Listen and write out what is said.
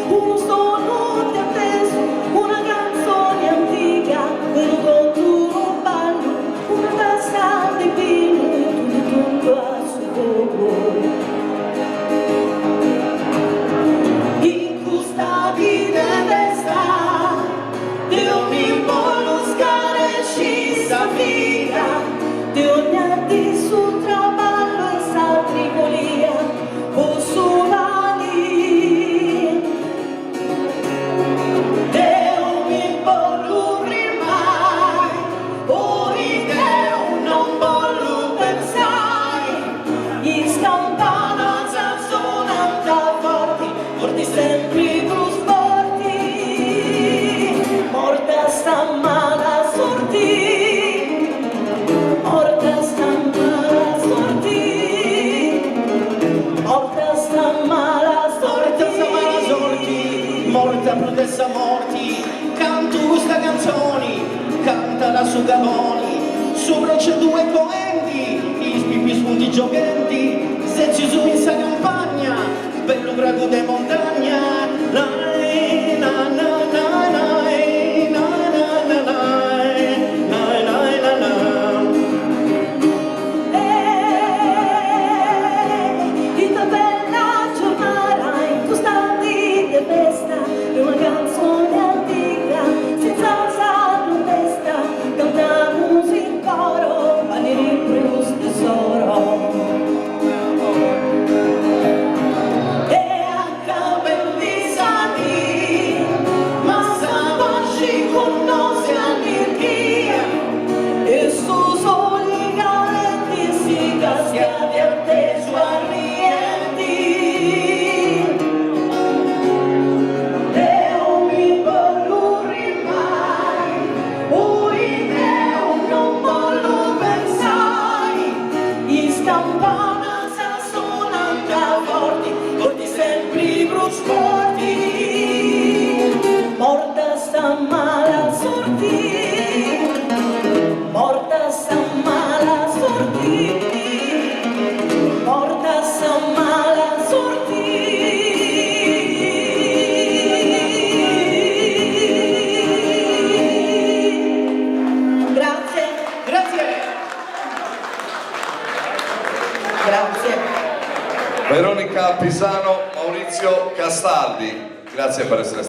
un suono di atteso, una canzone antica, venuto tu un ballo, una tazza di vino, tutto a suo popolo. In questa vita testa, di ogni polo scaresci sa vita, di ogni atti su traballo e sa tricolia, o solani. De ogni polo rimai, o ideo non voglio pensare, gli scampana suonano da forti, forti sempre più sporti, morta sta mala sorti, morta sta mala sorti, morta sta mala sorti, morta protesta morti, canto questa canzone, cantala su Gaboni, sopra c'è due poenti, gli spippi spunti giochenti, se ci su in sa campagna, bello prago de montagna, la na na na na. Una canzone antica, senza alzare testa, cantiamo in coro, a riprendere tesoro. E a capelli sani, ma sapacci con noi all'irchia, e su soli calenti si caschiati atteso a rienti. Campana suonano da forti, forti sempre più sporti, morta sta mala sorti, morta sta mala sorti, morta sta mala sorti. Grazie. Grazie. Veronica Pisano, Maurizio Castaldi, grazie per essere stati.